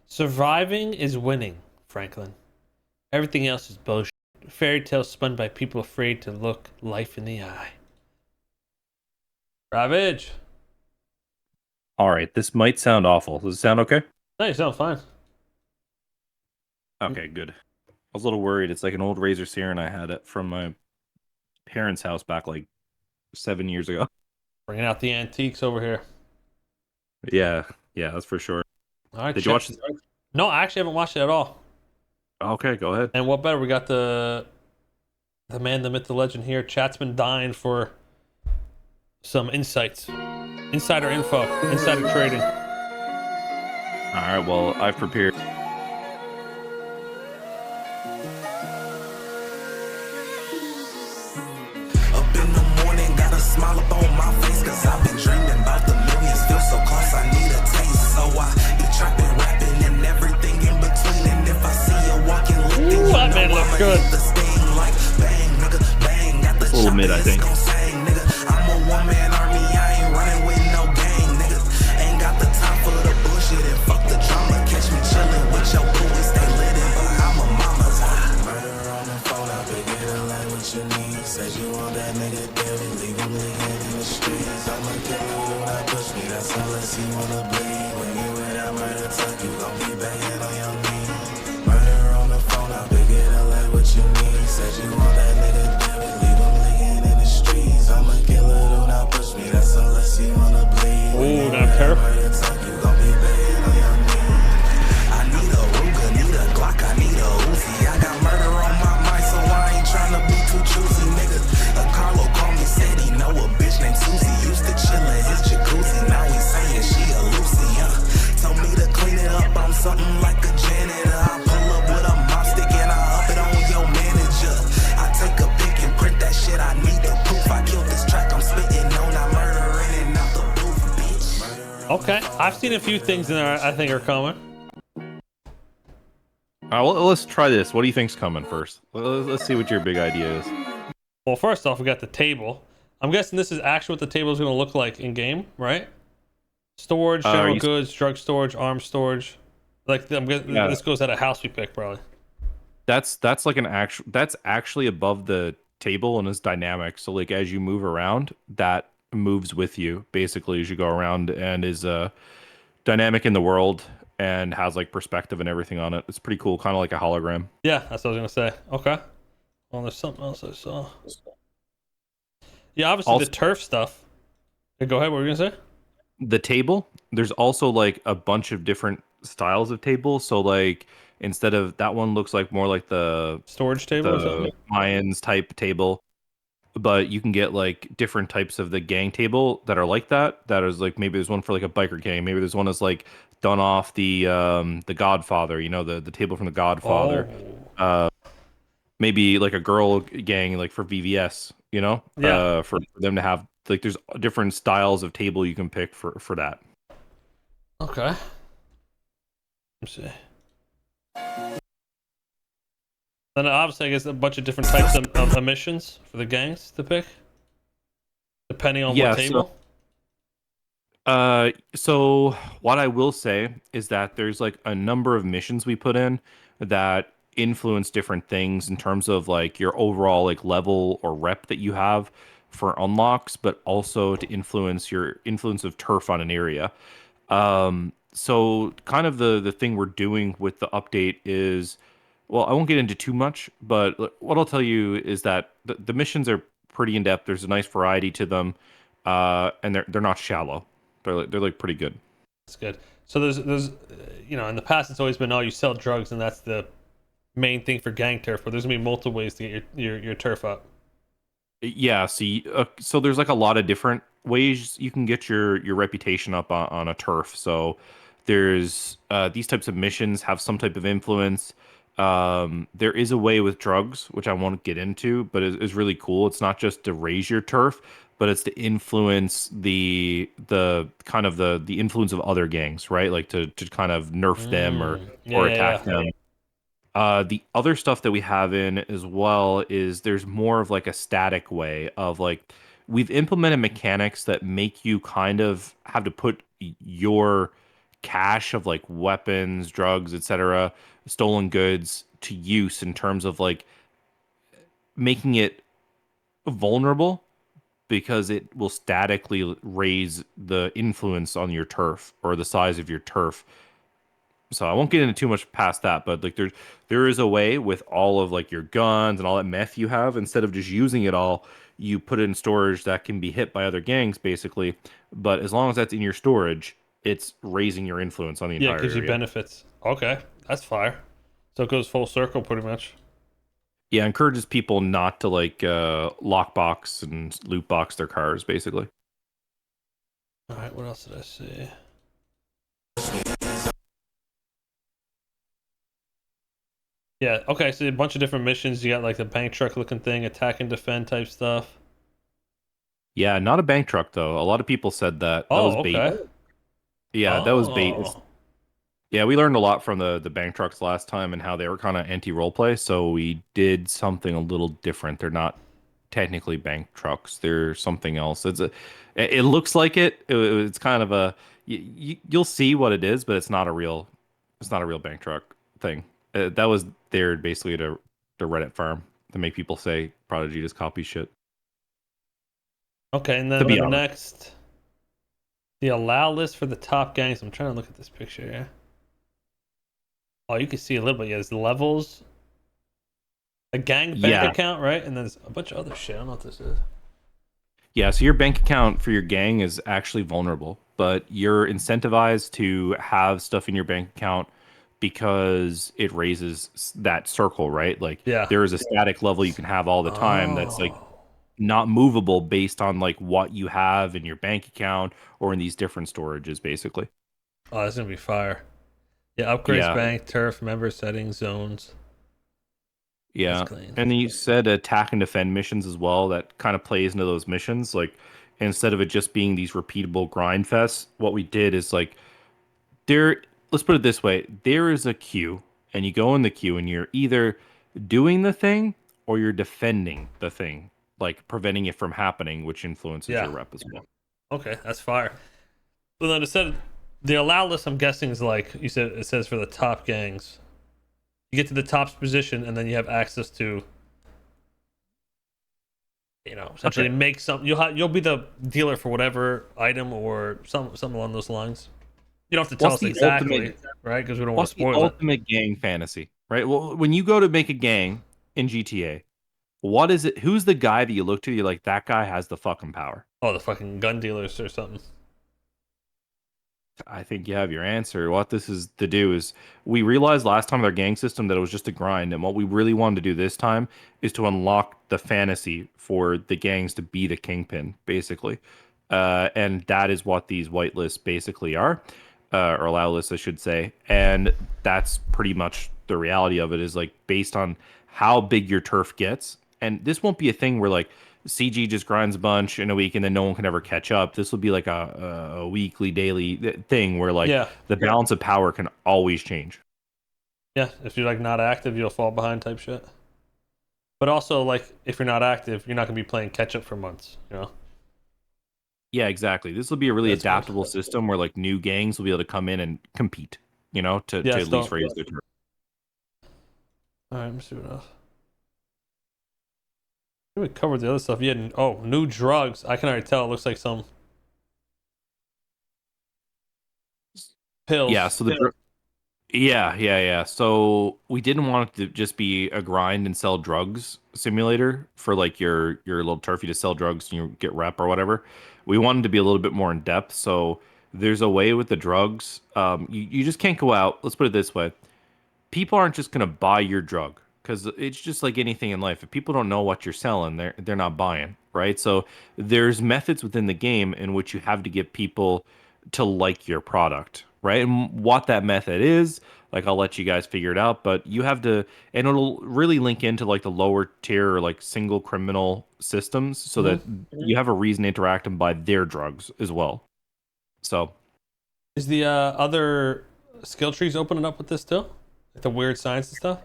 Surviving is winning, Franklin. Everything else is bullshit. Fairy tales spun by people afraid to look life in the eye. Ravage. All right, this might sound awful. Does it sound okay? No, you sound fine. Okay, good. I was a little worried. It's like an old Razor Siren I had it from my parents' house back like 7 years ago. Bringing out the antiques over here. Yeah, yeah, that's for sure. All right, Did you watch chat. this? No, I actually haven't watched it at all. Okay, go ahead. And what better? We got the man, the myth, the legend here. Chat's been dying for some insights, insider info, insider trading. All right, well, I've prepared. Up in the morning, got a smile up on my face, cause I've been dreaming about the millions, feel so close, I need a taste. So I be trapping, rapping, and everything in between. And if I see you walking, looking, Ooh, you that know man looks I'ma good. hit the sting like bang, nigga, bang. Got the It's a little mid, I chopper, it's think. gon' sing, nigga. I'm a one-man army, I ain't running with no gang, niggas. Ain't got the time for the bullshit and fuck the drama. Catch me chillin' with your boo, we stay lit, but I'm a mama's murder on the phone, I pick it up like what you need. Said you want that nigga dead, leave him laying in the streets. I'ma kill you, do not push me, that's unless he wanna bleed. When you with that murder tuck, you gon' be banging on your knee. Murder on the phone, I pick it up like what you need. Said you want that nigga dead, leave him laying in the streets. I'ma kill her, do not push me, that's unless he wanna bleed. When Ooh, you that with that turf. murder tuck, you gon' be banging on your knee. I need a Ruger, need a Glock, I need a Uzi. I got murder on my mind, so I ain't tryna be too choosy, nigga. A Carlo called me, said he know a bitch named Susie. Used to chill in his jacuzzi, now he saying she a Lucy, told me to clean it up, I'm something like a janitor. I pull up with a mop stick and I up it on your manager. I take a pic and print that shit, I need the proof. I killed this track, I'm spitting on, I'm murdering and out the booth, bitch. Okay, I've seen a few things in there I think are coming. Let's try this. What do you think's coming first? Let's see what your big idea is. Well, first off, we got the table. I'm guessing this is actually what the table is going to look like in game, right? Storage, Are general you? goods, drug storage, arms storage. Like I'm guessing Yeah, this goes at a house we pick probably. that's like an actual. That's actually above the table and is dynamic. So like as you move around, that moves with you basically as you go around and is dynamic in the world and has like perspective and everything on it. It's pretty cool, kind of like a hologram. Yeah, that's what I was gonna say. Okay. Well, there's something else I saw. Yeah, obviously the Also, turf stuff. Yeah, go ahead. What were you gonna say? the table, there's also like a bunch of different styles of tables. So like instead of that one looks like more like Storage table or the something? Mayans type table, but you can get like different types of the gang table that are like that. That is like maybe there's one for like a biker gang. Maybe there's one that's like done off the Godfather, the table from the Godfather. Oh, Uh maybe like a girl gang like for VVS, yeah. for them to have like there's different styles of table you can pick for that. Okay. Let's see. Then obviously I guess a bunch of different types of missions for the gangs to pick, depending on what Yeah, so table. so what I will say is that there's like a number of missions we put in that influence different things in terms of like your overall like level or rep that you have for unlocks, but also to influence your influence of turf on an area. So kind of the thing we're doing with the update is, well, I won't get into too much, but what I'll tell you is that the missions are pretty in depth. There's a nice variety to them, and they're not shallow. They're like pretty good. That's good. So there's in the past it's always been, oh, you sell drugs and that's the main thing for gang turf, but there's gonna be multiple ways to get your turf up. Yeah, see, so there's like a lot of different ways you can get your reputation up on a turf. So there's these types of missions have some type of influence. There is a way with drugs, which I won't get into, but is really cool. It's not just to raise your turf, but it's to influence the kind of the influence of other gangs, right? Like to kind of nerf them Yeah, or yeah, attack yeah. them. The other stuff that we have in as well is there's more of like a static way of like we've implemented mechanics that make you kind of have to put your cache of like weapons, drugs, etc., stolen goods to use in terms of like making it vulnerable because it will statically raise the influence on your turf or the size of your turf. So I won't get into too much past that, but like there is a way with all of like your guns and all that meth you have, instead of just using it all, you put it in storage that can be hit by other gangs basically. But as long as that's in your storage, it's raising your influence on the Yeah, it entire gives you area. benefits. Okay, that's fire. So it goes full circle pretty much. Yeah, encourages people not to like lockbox and loot box their cars basically. All right, what else did I see? Yeah, okay, so a bunch of different missions. You got like the bank truck looking thing, attack and defend type stuff. Yeah, not a bank truck though. A lot of people said that was Oh, bait. okay. Yeah, that was bait. Oh. Yeah, we learned a lot from the bank trucks last time and how they were kind of anti roleplay. So we did something a little different. They're not technically bank trucks. They're something else. It looks like it. It's kind of a you'll see what it is, but it's not a real bank truck thing. That was there basically to Reddit farm to make people say Prodigy just copies shit. Okay, and To then be the honest. next, the allow list for the top gangs. I'm trying to look at this picture here. Oh, you can see a little bit. Yeah, there's levels, a gang bank Yeah. account, right? And then there's a bunch of other shit. I don't know what this is. Yeah, so your bank account for your gang is actually vulnerable, but you're incentivized to have stuff in your bank account because it raises that circle, right? Like Yeah. there is a static level you can have all the time that's like Oh. not movable based on like what you have in your bank account or in these different storages, basically. Oh, that's gonna be fire. Yeah, upgrades Yeah, bank, turf, member settings, zones. That's yeah. clean. And then you said attack and defend missions as well. That kind of plays into those missions. Like instead of it just being these repeatable grind fests, what we did is like there, let's put it this way, there is a queue and you go in the queue and you're either doing the thing or you're defending the thing, like preventing it from happening, which influences Yeah. your rep as well. Okay, that's fire. Well, then it said the allow list. I'm guessing is like you said. It says for the top gangs. You get to the top position, and then you have access to, essentially Okay. make some. You'll be the dealer for whatever item or something along those lines. You don't have to tell What's us the exactly, ultimate right? Because we don't want what's to the spoil it. ultimate gang fantasy? Right? Well, when you go to make a gang in GTA, what is it? Who's the guy that you look to? You're like, that guy has the fucking power. Oh, the fucking gun dealers or something. I think you have your answer. What this is to do is we realized last time with our gang system that it was just a grind, and what we really wanted to do this time is to unlock the fantasy for the gangs to be the kingpin, basically. And that is what these whitelists basically are, or allow lists, I should say. And that's pretty much the reality of it is like based on how big your turf gets. And this won't be a thing where like CG just grinds a bunch in a week and then no one can ever catch up. This will be like a weekly, daily thing where like Yeah, the balance of power can always change. yeah. If you're like not active, you'll fall behind type shit. But also, like, if you're not active, you're not gonna be playing catch up for months. Yeah, exactly. This will be a really That's good. adaptable system where like new gangs will be able to come in and compete, to Yeah, at least so raise their turf. all right, let me see what else. I think we covered the other stuff. Yeah. Oh, new drugs. I can already tell. It looks like some pills. Yeah, so yeah. So we didn't want it to just be a grind and sell drugs simulator for like your little turf. You just sell drugs and you get rep or whatever. We wanted to be a little bit more in depth. So there's a way with the drugs. You just can't go out. Let's put it this way: people aren't just gonna buy your drug because it's just like anything in life. If people don't know what you're selling, they're not buying, right? So there's methods within the game in which you have to get people to like your product, right? And what that method is, like I'll let you guys figure it out, but you have to, and it'll really link into like the lower tier or like single criminal systems so that you have a reason to interact and buy their drugs as well. So Is the other skill trees opening up with this too? Like the weird science and stuff?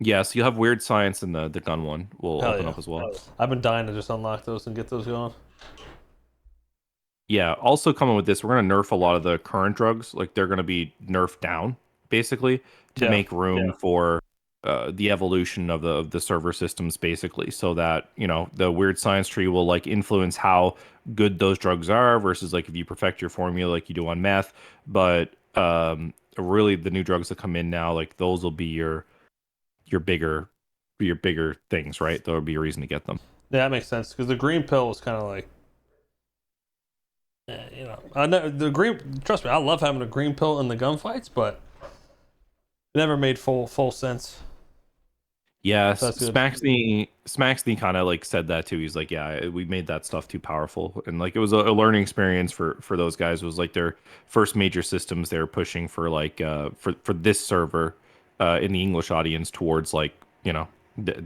yeah, so you'll have weird science and the gun one will Hell open yeah. up as well. I've been dying to just unlock those and get those going. Yeah, also coming with this, we're gonna nerf a lot of the current drugs. Like they're gonna be nerfed down, basically, to Yeah. make room for the evolution of the server systems, basically, so that the weird science tree will like influence how good those drugs are versus like if you perfect your formula like you do on meth. But really, the new drugs that come in now, like those will be your bigger your bigger things, right? There will be a reason to get them. Yeah, that makes sense because the green pill was kind of like, I know the green. Trust me, I love having a green pill in the gunfights, but it never made full sense. Yes, So that's good. Smaxney kind of like said that too. He's like, yeah, we made that stuff too powerful, and like it was a learning experience for those guys. It was like their first major systems they were pushing for like for this server in the English audience towards like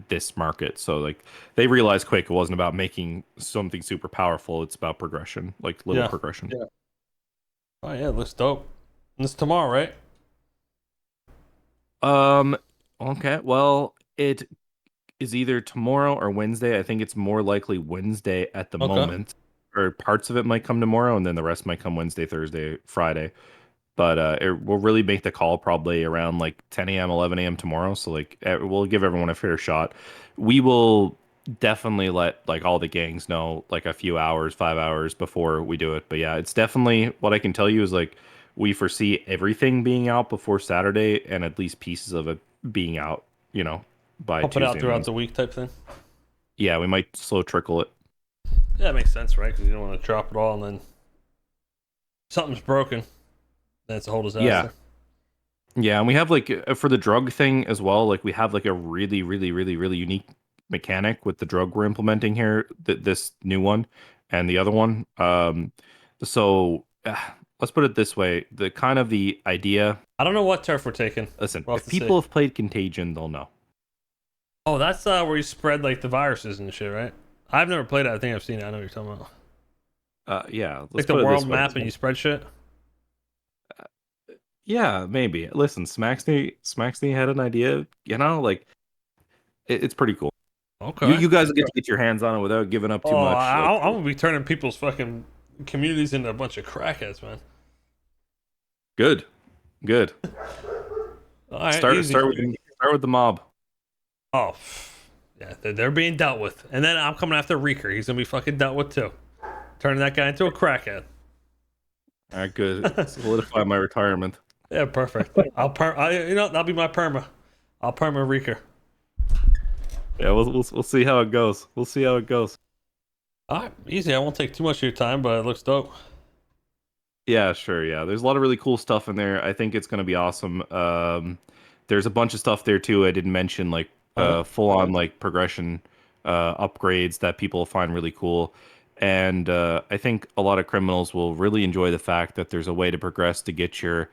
this market. So like they realized quick it wasn't about making something super powerful. It's about progression, like little Yeah. progression. Yeah. Oh yeah, it looks dope. And it's tomorrow, right? Um. Okay. Well, it is either tomorrow or Wednesday. I think it's more likely Wednesday at the Okay. moment, or parts of it might come tomorrow, and then the rest might come Wednesday, Thursday, Friday. But it will really make the call probably around like 10 a.m., 11 a.m. tomorrow. So like we'll give everyone a fair shot. We will definitely let like all the gangs know like a few hours, 5 hours before we do it. But yeah, it's definitely what I can tell you is like we foresee everything being out before Saturday and at least pieces of it being out, by Pump it out Tuesday and throughout Wednesday. the week type thing. Yeah, we might slow trickle it. Yeah, that makes sense, right? Because you don't want to drop it all and then something's broken. Then it's a whole Yeah. disaster. Yeah, and we have like for the drug thing as well, like we have like a really, really, really, really unique mechanic with the drug we're implementing here, this new one and the other one. So let's put it this way, the kind of the idea, I don't know what turf we're taking. listen, We'll have if to see. people have played Contagion, they'll know. Oh, that's where you spread like the viruses and shit, right? I've never played it. I think I've seen it. I know what you're talking about. Yeah, Like let's the put it this world way. map and you spread shit. Yeah, maybe. Listen, Smaxney had an idea, like it's pretty cool. You Okay. you guys will get to get your hands on it without giving up too Oh, much. Like I'm gonna be turning people's fucking communities into a bunch of crackheads, man. good, good. All right, Start easy. start with the mob. Oh, yeah, they're being dealt with, and then I'm coming after Reeker. He's gonna be fucking dealt with too. Turning that guy into a crackhead. All right, good. Solidify my retirement. Yeah, perfect. That'll be my perma. I'll perma Reeker. Yeah, we'll see how it goes. We'll see how it goes. All right, easy. I won't take too much of your time, but it looks dope. Yeah, sure. Yeah, there's a lot of really cool stuff in there. I think it's gonna be awesome. There's a bunch of stuff there too. I didn't mention like Uh-huh. full on like progression upgrades that people find really cool. And I think a lot of criminals will really enjoy the fact that there's a way to progress to get your,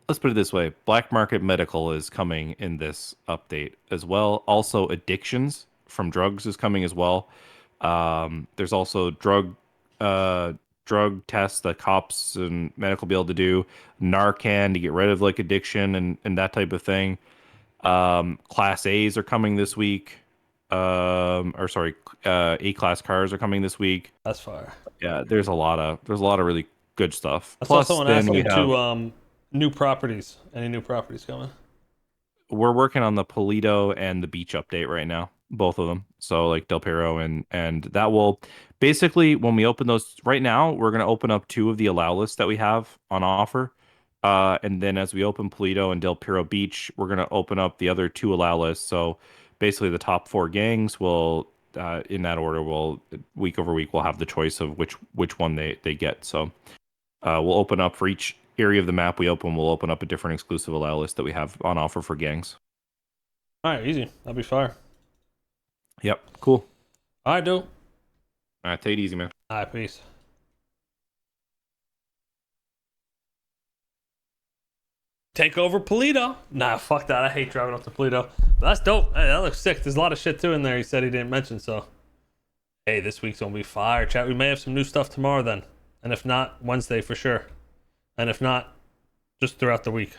let's put it this way, black market medical is coming in this update as well. Also, addictions from drugs is coming as well. There's also uh, drug tests that cops and medical be able to do, Narcan to get rid of like addiction and that type of thing. Class A's are coming this week. Or sorry, A class cars are coming this week. That's fire. Yeah, there's a lot of really good stuff. I saw Plus, someone then we asking have to new properties. Any new properties coming? we're working on the Polito and the beach update right now, both of them. So like Del Perro and that will basically when we open those right now, we're gonna open up two of the allow lists that we have on offer. And then as we open Polito and Del Perro Beach, we're gonna open up the other two allow lists. So basically the top four gangs will in that order will week over week we'll have the choice of which one they get. So we'll open up for each area of the map we open, we'll open up a different exclusive allow list that we have on offer for gangs. All right, easy. That'll be fire. Yep, cool. All right, dude. All right, take it easy, man. All right, peace. Take over Polito. Nah, fuck that. I hate driving up to Polito. But that's dope. Hey, that looks sick. There's a lot of shit too in there he said he didn't mention, so. Hey, this week's gonna be fire, chat. We may have some new stuff tomorrow then. And if not, Wednesday for sure. And if not, just throughout the week.